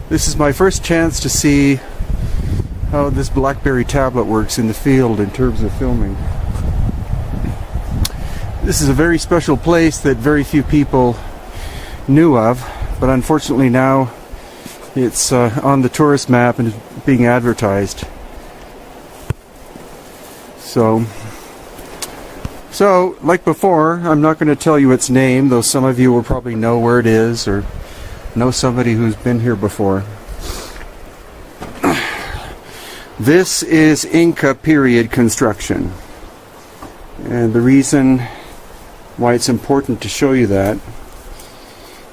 This is my first chance to see how this BlackBerry tablet works in the field in terms of filming. This is a very special place that very few people knew of, but unfortunately now it's on the tourist map and is being advertised. So like before, I'm not going to tell you its name, though some of you will probably know where it is or know somebody who's been here before. This is Inca period construction. And the reason why it's important to show you that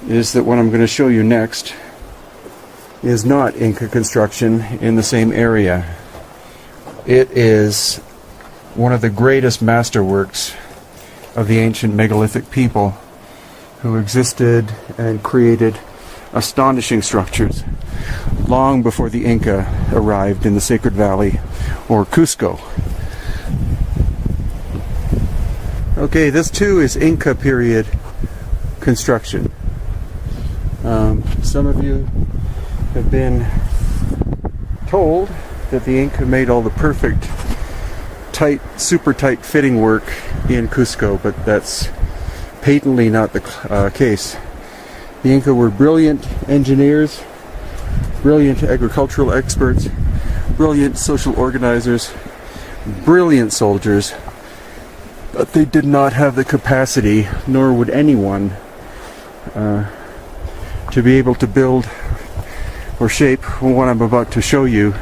is that what I'm going to show you next is not Inca construction in the same area. It is one of the greatest masterworks of the ancient megalithic people who existed and created astonishing structures long before the Inca arrived in the Sacred Valley or Cusco. Okay, this too is Inca period construction. Some of you have been told that the Inca made all the perfect tight, super tight fitting work in Cusco, but that's patently not the case. The Inca were brilliant engineers, brilliant agricultural experts, brilliant social organizers, brilliant soldiers, but they did not have the capacity, nor would anyone, to be able to build or shape what I'm about to show you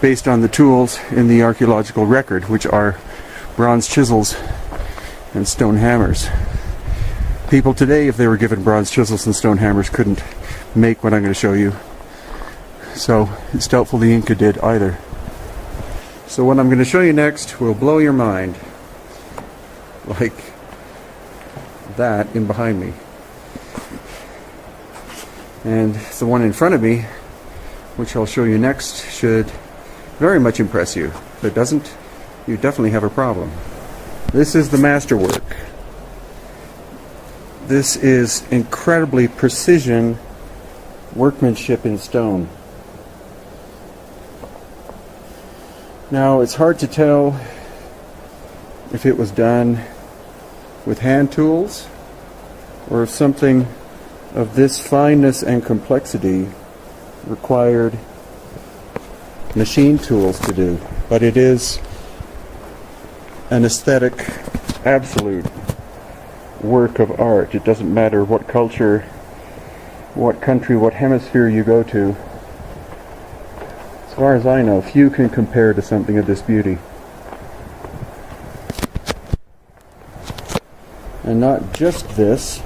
based on the tools in the archaeological record, which are bronze chisels and stone hammers. People today, if they were given bronze chisels and stone hammers, couldn't make what I'm going to show you. So it's doubtful the Inca did either. So what I'm going to show you next will blow your mind. Like that in behind me. And the one in front of me, which I'll show you next, should very much impress you. If it doesn't, you definitely have a problem. This is the masterwork. This is incredibly precision workmanship in stone. Now, it's hard to tell if it was done with hand tools or if something of this fineness and complexity required machine tools to do, but it is an aesthetic, absolute work of art. It doesn't matter what culture, what country, what hemisphere you go to. As far as I know, few can compare to something of this beauty. And not just this.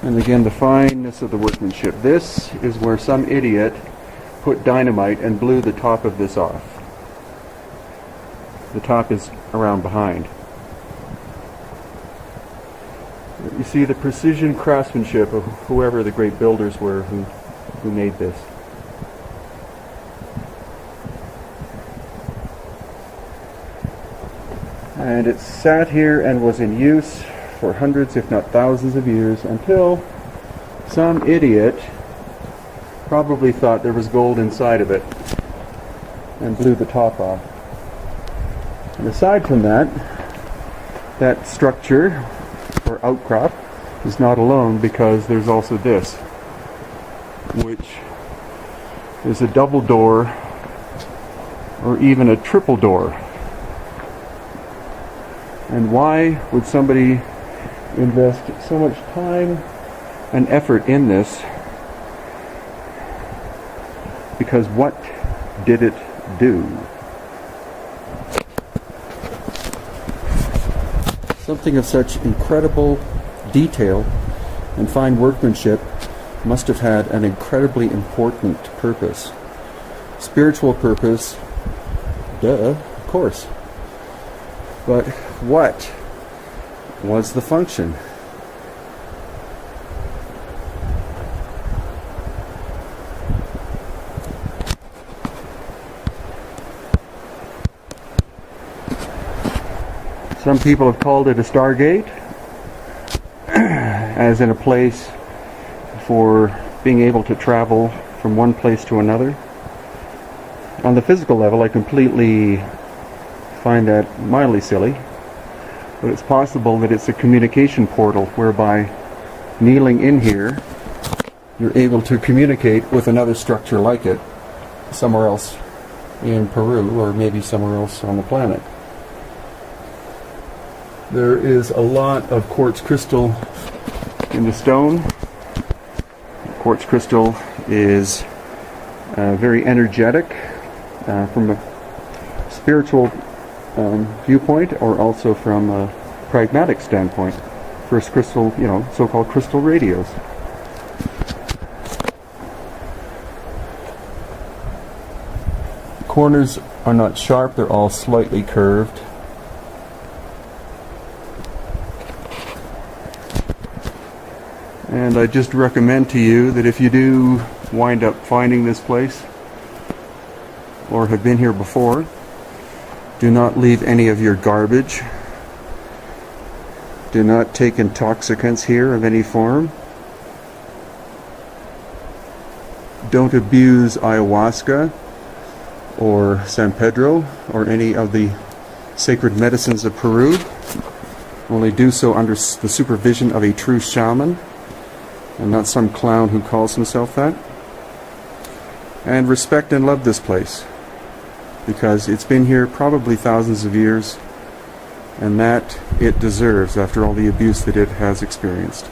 And again, the fineness of the workmanship. This is where some idiot put dynamite and blew the top of this off. The top is around behind. You see the precision craftsmanship of whoever the great builders were who made this. And it sat here and was in use for hundreds, if not thousands of years, until some idiot probably thought there was gold inside of it and blew the top off. And aside from that, that structure or outcrop is not alone, because there's also this, which is a double door or even a triple door. And why would somebody invest so much time and effort in this? Because what did it do? Something of such incredible detail and fine workmanship must have had an incredibly important purpose. Spiritual purpose, duh, of course. But what was the function? Some people have called it a stargate, as in a place for being able to travel from one place to another. On the physical level, I completely find that mildly silly, but it's possible that it's a communication portal whereby kneeling in here, you're able to communicate with another structure like it somewhere else in Peru, or maybe somewhere else on the planet. There is a lot of quartz crystal in the stone. Quartz crystal is very energetic from a spiritual viewpoint, or also from a pragmatic standpoint. First crystal, so-called crystal radios. Corners are not sharp, they're all slightly curved. And I just recommend to you that if you do wind up finding this place, or have been here before, do not leave any of your garbage. Do not take intoxicants here of any form. Don't abuse ayahuasca or San Pedro or any of the sacred medicines of Peru. Only do so under the supervision of a true shaman, and not some clown who calls himself that. And respect and love this place, because it's been here probably thousands of years, and that it deserves after all the abuse that it has experienced.